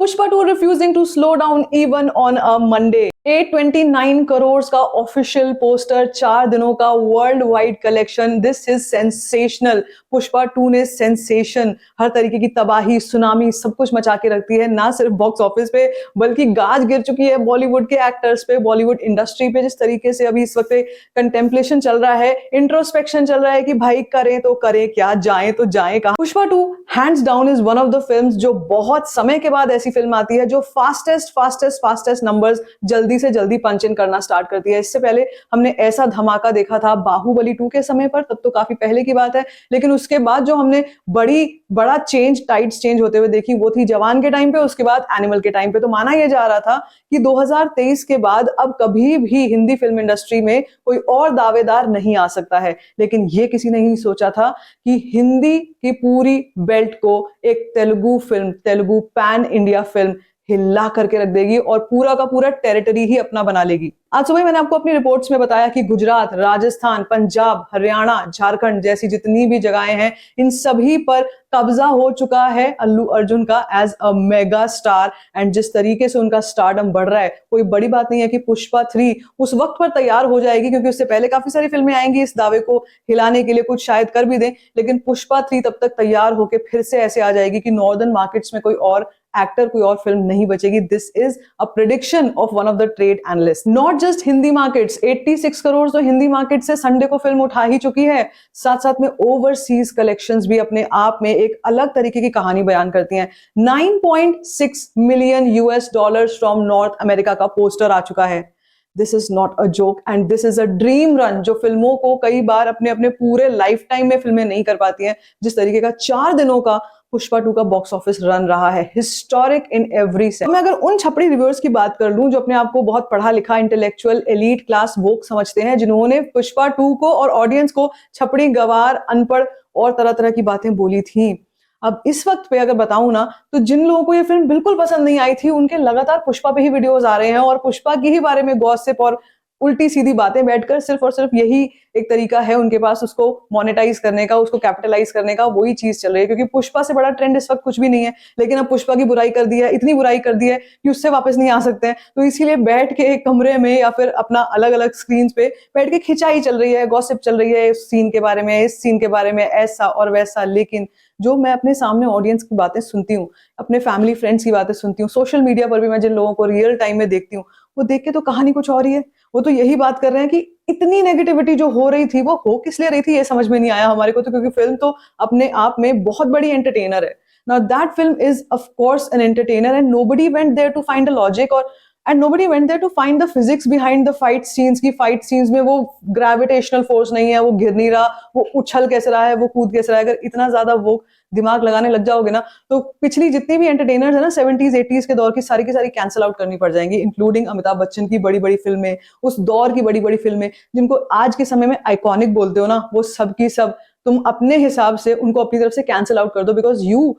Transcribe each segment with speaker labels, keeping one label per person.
Speaker 1: Pushpa 2 refusing to slow down even on a Monday. 829 crore का official poster, 4 दिनों का world wide collection. This is sensational. Pushpa 2 ने sensation, हर तरीके की तबाही, सुनामी, सब कुछ मचा के रखती है. ना सिर्फ बॉक्स ऑफिस पे बल्कि गाज गिर चुकी है बॉलीवुड के एक्टर्स पे, बॉलीवुड इंडस्ट्री पे. जिस तरीके से अभी इस वक्त कंटेम्पलेशन चल रहा है, इंट्रोस्पेक्शन चल रहा है कि भाई करें तो करें क्या, जाएं तो जाएं कहां. Pushpa 2 hands down is one of the films जो बहुत समय के बाद ऐसी फिल्म आती है जो फास्टेस्ट नंबर्स जल्दी से जल्दी पंच इन करना स्टार्ट करती है. इससे पहले हमने ऐसा धमाका देखा था बाहुबली 2 के समय पर, तब तो काफी पहले की बात है. लेकिन उसके बाद जो हमने बड़ा चेंज, टाइड्स चेंज होते हुए देखी, वो थी जवान के टाइम पे, उसके बाद एनिमल के टाइम पे. तो माना यह जा रहा था कि 2023 के बाद अब कभी भी हिंदी फिल्म इंडस्ट्री में कोई और दावेदार नहीं आ सकता है. लेकिन ये किसी ने नहीं सोचा था कि हिंदी की पूरी बेल्ट को एक Telugu film, Telugu pan India film हिला करके रख देगी और पूरा का पूरा टेरिटरी ही अपना बना लेगी. आज सुबह मैंने आपको अपनी रिपोर्ट्स में बताया कि गुजरात, राजस्थान, पंजाब, हरियाणा, झारखंड जैसी जितनी भी जगहें हैं, इन सभी पर कब्जा हो चुका है अल्लू अर्जुन का as a mega star. And जिस तरीके से उनका स्टारडम बढ़ रहा है, कोई बड़ी बात नहीं है कि पुष्पा 3 उस वक्त पर तैयार हो जाएगी, क्योंकि उससे पहले काफी सारी फिल्में आएंगी इस दावे को हिलाने के लिए, कुछ शायद कर भी दें. लेकिन पुष्पा 3 तब तक तैयार होकर फिर से ऐसे आ जाएगी कि नॉर्दर्न मार्केट्स में कोई और एक्टर, कोई और फिल्म नहीं बचेगी. This is a prediction of one of the trade analyst. Not just Hindi markets, 86 crore तो हिंदी मार्केट से संडे को फिल्म उठा ही चुकी है. साथ साथ में ओवरसीज कलेक्शंस भी अपने आप में एक अलग तरीके की कहानी बयान करती हैं. 9.6 million US dollars from north America का पोस्टर आ चुका है. This is not a joke and this is a dream run, जो फिल्मों को कई बार अपने अपने पूरे लाइफ टाइम में फिल्में नहीं कर पाती हैं. जिस तरीके का 4 दिनों का पुष्पा 2 का बॉक्स ऑफिस रन रहा है, हिस्टोरिक इन एवरी सेंस. मैं अगर उन छपड़ी रिव्यूअर्स की बात कर लूं जो अपने आप को बहुत पढ़ा लिखा, इंटेलेक्चुअल, एलीट क्लास वोक समझते हैं, जिन्होंने पुष्पा 2 को और ऑडियंस को छपड़ी, गवार, अनपढ़ और तरह तरह की बातें बोली थी. अब इस वक्त पे अगर बताऊं ना, तो जिन लोगों को ये फिल्म बिल्कुल पसंद नहीं आई थी, उनके लगातार पुष्पा पे ही वीडियोस आ रहे हैं और पुष्पा की ही बारे में गॉसिप और उल्टी सीधी बातें बैठकर सिर्फ और सिर्फ यही एक तरीका है उनके पास उसको मोनेटाइज करने का, उसको कैपिटलाइज करने का. वही चीज चल रही है, क्योंकि पुष्पा से बड़ा ट्रेंड इस वक्त कुछ भी नहीं है. लेकिन अब पुष्पा की बुराई कर दी है, इतनी बुराई कर दी है कि उससे वापस नहीं आ सकते हैं. तो इसीलिए बैठ के एक कमरे में या फिर अपना अलग अलग स्क्रीन पे बैठ के खिंचाई चल रही है, गॉसिप चल रही है इस सीन के बारे में, इस सीन के बारे में, ऐसा और वैसा. लेकिन जो मैं अपने सामने ऑडियंस की बातें सुनती हूँ, अपने फैमिली फ्रेंड्स की बातें सुनती हूँ, सोशल मीडिया पर भी मैं जिन लोगों को रियल टाइम में देखती हूँ, वो देख के तो कहानी कुछ और ही है. वो तो यही बात कर रहे हैं कि इतनी नेगेटिविटी जो हो रही थी, वो हो किस लिए रही थी, ये समझ में नहीं आया हमारे को. तो क्योंकि फिल्म तो अपने आप में बहुत बड़ी एंटरटेनर है. Now that film is of course an entertainer and nobody went there to find a logic और and nobody went there to find the physics behind the fight scenes. की फाइट सीन्स में वो gravitational force नहीं है, वो गिर नहीं रहा, वो उछल कैसे रहा है, वो कूद कैसे रहा है. अगर इतना ज्यादा वो दिमाग लगाने लग जाओगे ना, तो पिछली जितनी भी एंटरटेनर्स है ना 70s 80s के दौर की सारी कैंसिल आउट करनी पड़ जाएंगी, इंक्लूडिंग अमिताभ बच्चन की बड़ी बड़ी फिल्में, उस दौर की बड़ी बड़ी फिल्में जिनको आज के समय में आइकॉनिक बोलते हो ना, वो सब की सब तुम अपने हिसाब से उनको अपनी तरफ से कैंसिल आउट कर दो, because you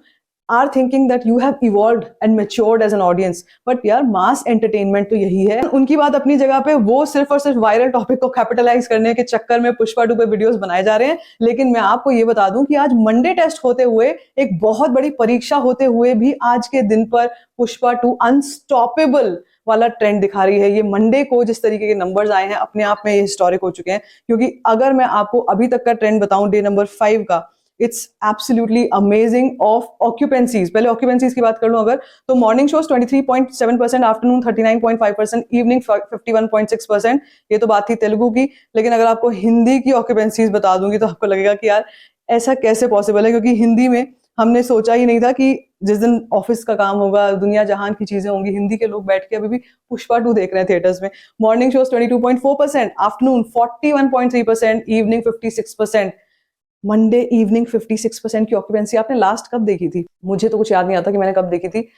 Speaker 1: are thinking that you have evolved and matured as an audience. But यार मास एंटरटेनमेंट तो यही है. उनकी बात अपनी जगह पे, वो सिर्फ और सिर्फ वायरल टॉपिक को कैपिटलाइज करने के चक्कर में पुष्पा 2 पे वीडियोस बनाए जा रहे हैं. लेकिन मैं आपको ये बता दूं कि आज मंडे टेस्ट होते हुए, एक बहुत बड़ी परीक्षा होते हुए भी आज के दिन पर पुष्पा 2 अनस्टॉपेबल वाला ट्रेंड दिखा रही है. ये मंडे को जिस तरीके के नंबर्स आए हैं, अपने आप में ये हिस्टोरिक हो चुके हैं. क्योंकि अगर मैं आपको अभी तक का ट्रेंड बताऊं डे नंबर 5 का, it's absolutely amazing of occupancies. पहले ऑक्यूपेंसीज की बात कर लूं अगर, तो मॉर्निंग शोज 23.7%, आफ्टरनून 39.5%, इवनिंग 51.6%. ये तो बात थी तेलुगु की. लेकिन अगर आपको हिंदी की ऑक्यूपेंसीज बता दूंगी तो आपको लगेगा कि यार ऐसा कैसे पॉसिबल है, क्योंकि हिंदी में हमने सोचा ही नहीं था कि जिस दिन ऑफिस का काम होगा, दुनिया जहान की चीजें होंगी, हिंदी के लोग बैठ के अभी भी पुष्पा 2 देख रहे हैं थिएटर्स में. Morning shows 22.4%, afternoon 41.3%, evening 56%. Monday evening 56% की ऑक्यूपेंसी आपने लास्ट कब देखी थी? मुझे तो कुछ याद नहीं आता कि मैंने कब देखी थी.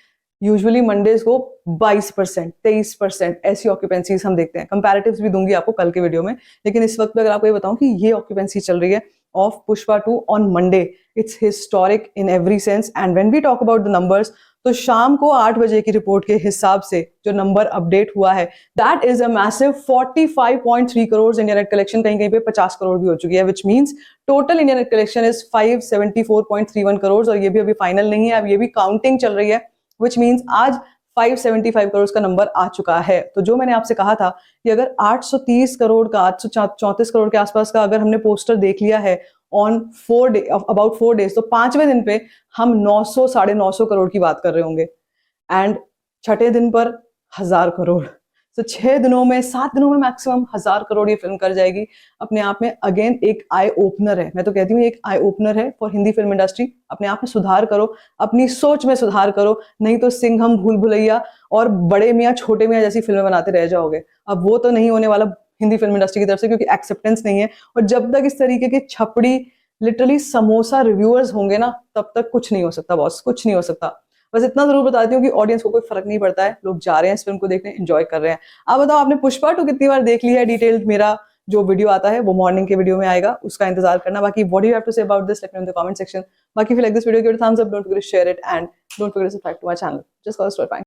Speaker 1: यूजुअली मंडेज को 22%, 23% ऐसी ऑक्यूपेंसीज हम देखते हैं. कंपैरेटिव्स भी दूंगी आपको कल के वीडियो में. लेकिन इस वक्त अगर आपको ये बताऊं कि ये ऑक्यूपेंसी चल रही है of Pushpa 2 on Monday, it's historic in every sense. And when we talk about the numbers, तो शाम को 8 बजे की रिपोर्ट के हिसाब से जो नंबर अपडेट हुआ है, that is a massive 45.3 crore. India net collection कहीं कहीं पे 50 करोड़ भी हो चुकी है, which means total India net collection is 574.31 crore. और ये भी अभी फाइनल नहीं है, अब ये भी काउंटिंग चल रही है. विच मीन्स आज 575 करोड़ का नंबर आ चुका है। तो जो मैंने आपसे कहा था कि अगर 830 करोड़ का 834 करोड़ के आसपास का अगर हमने पोस्टर देख लिया है ऑन 4 डे अबाउट 4 डेज, तो 5वें दिन पे हम 900 950 करोड़ की बात कर रहे होंगे एंड छठे दिन पर 1000 करोड़। तो 6 दिनों में 7 दिनों में मैक्सिमम 1000 करोड़ ये फिल्म कर जाएगी। अपने आप में अगेन एक आई ओपनर है, मैं तो कहती हूँ एक आई ओपनर है फॉर हिंदी फिल्म इंडस्ट्री। अपने आप में सुधार करो, अपनी सोच में सुधार करो, नहीं तो सिंघम, भूल भुलैया और बड़े मियाँ छोटे मियाँ जैसी फिल्में बनाते रह जाओगे। अब वो तो नहीं होने वाला हिंदी फिल्म इंडस्ट्री की तरफ से, क्योंकि एक्सेप्टेंस नहीं है। और जब तक इस तरीके की छपड़ी लिटरली समोसा रिव्यूअर्स होंगे ना, तब तक कुछ नहीं हो सकता बॉस, कुछ नहीं हो सकता। बस इतना जरूर बताती हूँ कि ऑडियंस को कोई फर्क नहीं पड़ता है, लोग जा रहे हैं इस फिल्म को देखने, एंजॉय कर रहे हैं। आप बताओ आपने पुष्पा 2 कितनी बार देख लिया है? डिटेल्ड मेरा जो वीडियो आता है वो मॉर्निंग के वीडियो में आएगा, उसका इंतजार करना। बाकी what do you have to say about this, let me know in the comment section. बाकी if you like this video, give it a thumbs up, don't forget to share it and don't forget to subscribe to my channel. Just cause story.